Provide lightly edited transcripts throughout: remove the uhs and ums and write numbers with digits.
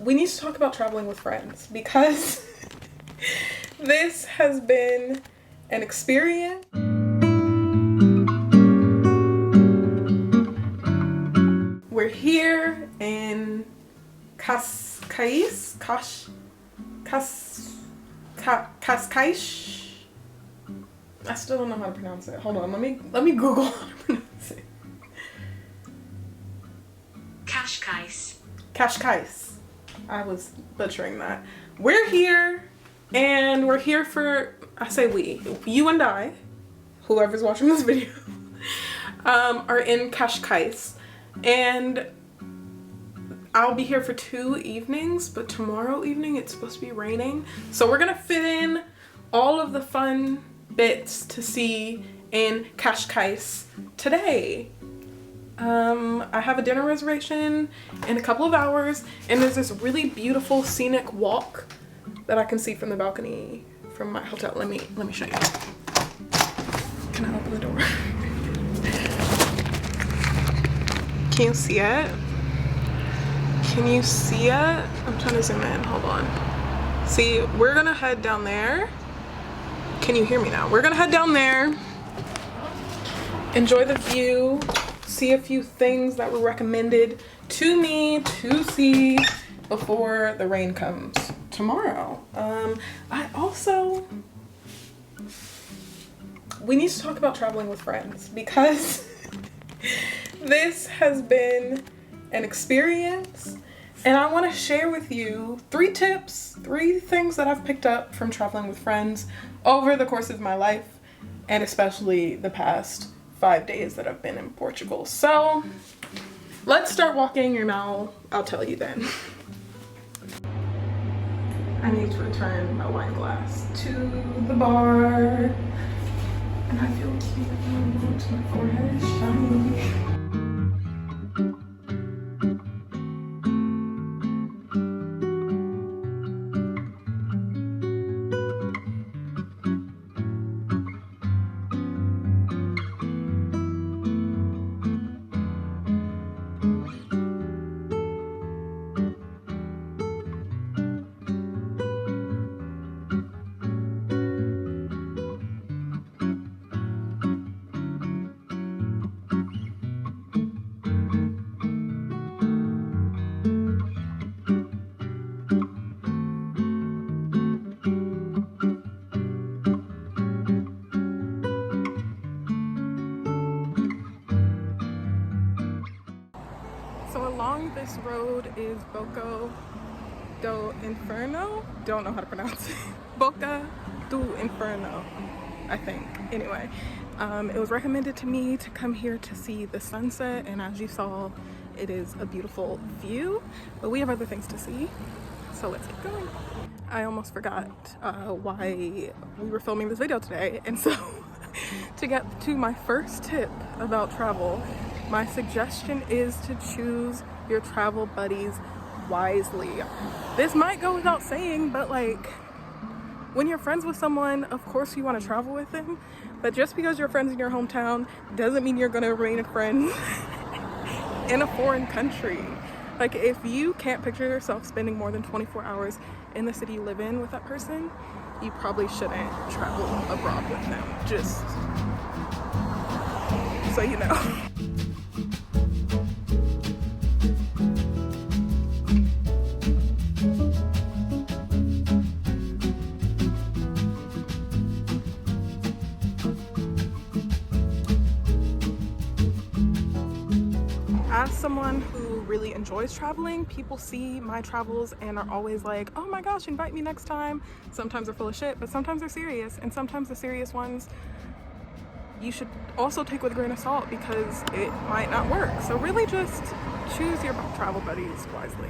we need to talk about traveling with friends because this has been an experience. We're here in Cascais. I still don't know how to pronounce it. Hold on, let me Google how to pronounce it. Cascais. I was butchering that. We're here, and we're here for, I say we, you and I, whoever's watching this video, are in Cascais, and I'll be here for 2 evenings, but tomorrow evening it's supposed to be raining. So we're gonna fit in all of the fun bits to see in Cascais today. I have a dinner reservation in a couple of hours, and there's this really beautiful scenic walk that I can see from the balcony from my hotel. Let me show you. Can I open the door? Can you see it? Can you see it? I'm trying to zoom in, hold on. See, we're gonna head down there. Can you hear me now? We're gonna head down there, enjoy the view, see a few things that were recommended to me to see before the rain comes tomorrow. We need to talk about traveling with friends because this has been an experience, and I want to share with you 3 tips, 3 things that I've picked up from traveling with friends over the course of my life, and especially the past 5 days that I've been in Portugal. So let's start walking, and I'll tell you then. I need to return my wine glass to the bar, and I feel cute. My forehead is shiny. So along this road is Boca do Inferno. Don't know how to pronounce it. Boca do Inferno, I think. Anyway, it was recommended to me to come here to see the sunset, and as you saw, it is a beautiful view, but we have other things to see, so let's keep going. I almost forgot why we were filming this video today, and so to get to my first tip about travel, my suggestion is to choose your travel buddies wisely. This might go without saying, but like, when you're friends with someone, of course you want to travel with them, but just because you're friends in your hometown doesn't mean you're gonna remain friends in a foreign country. Like, if you can't picture yourself spending more than 24 hours in the city you live in with that person, you probably shouldn't travel abroad with them, just so you know. As someone who really enjoys traveling, people see my travels and are always like, oh my gosh, invite me next time. Sometimes they're full of shit, but sometimes they're serious, and sometimes the serious ones you should also take with a grain of salt because it might not work. So really just choose your travel buddies wisely.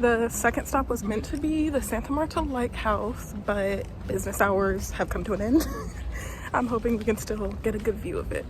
The second stop was meant to be the Santa Marta Lighthouse, but business hours have come to an end. I'm hoping we can still get a good view of it.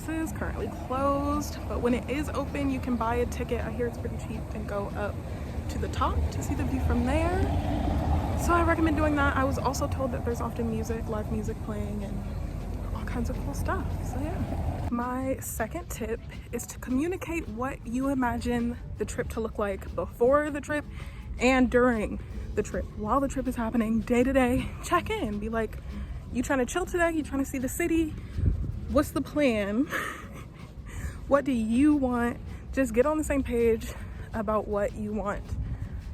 houses, currently closed, but when it is open you can buy a ticket. I hear it's pretty cheap, and go up to the top to see the view from there. So I recommend doing that. I was also told that there's often music, live music playing, and all kinds of cool stuff. So yeah. My second tip is to communicate what you imagine the trip to look like before the trip and during the trip. While the trip is happening, day to day, check in. Be like, you trying to chill today? You trying to see the city? What's the plan? What do you want? Just get on the same page about what you want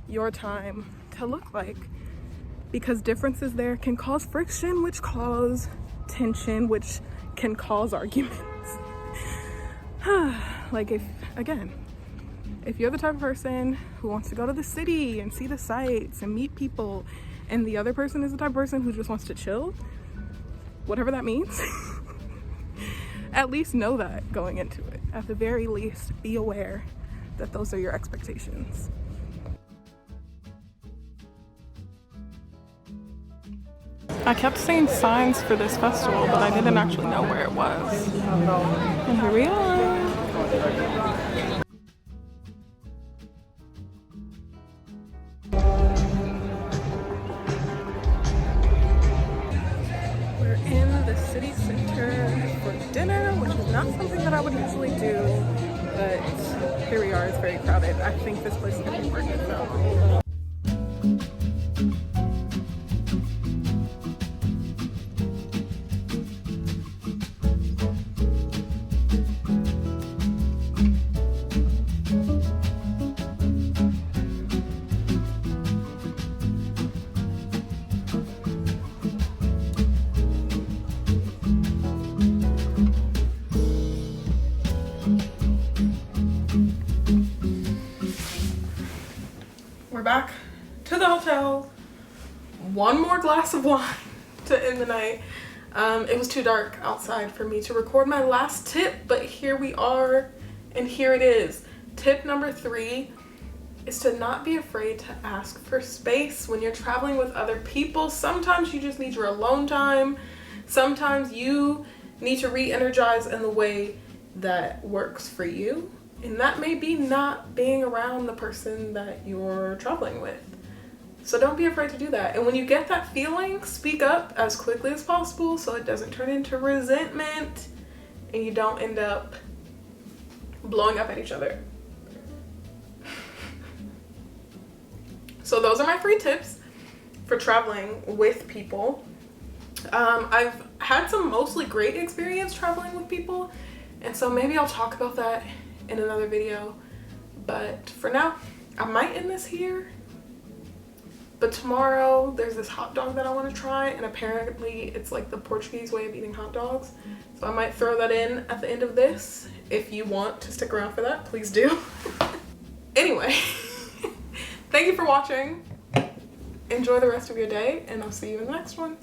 your time to look like, because differences there can cause friction, which cause tension, which can cause arguments. Like, if you're the type of person who wants to go to the city and see the sights and meet people, and the other person is the type of person who just wants to chill, whatever that means, at least know that going into it. At the very least, be aware that those are your expectations. I kept seeing signs for this festival, but I didn't actually know where it was. And here we are. We're in the city center for dinner, which is not something that I would usually do, but here we are. It's very crowded. I think this place is going to be worth it though. We're back to the hotel. One more glass of wine to end the night. It was too dark outside for me to record my last tip, but here we are, and here it is. Tip number 3 is to not be afraid to ask for space when you're traveling with other people. Sometimes you just need your alone time. Sometimes you need to re-energize in the way that works for you. And that may be not being around the person that you're traveling with. So don't be afraid to do that. And when you get that feeling, speak up as quickly as possible so it doesn't turn into resentment and you don't end up blowing up at each other. So those are my 3 tips for traveling with people. I've had some mostly great experience traveling with people, and so maybe I'll talk about that in another video, but for now I might end this here. But tomorrow there's this hot dog that I want to try, and apparently it's like the Portuguese way of eating hot dogs, so I might throw that in at the end of this. If you want to stick around for that, please do. Anyway, thank you for watching. Enjoy the rest of your day, and I'll see you in the next one.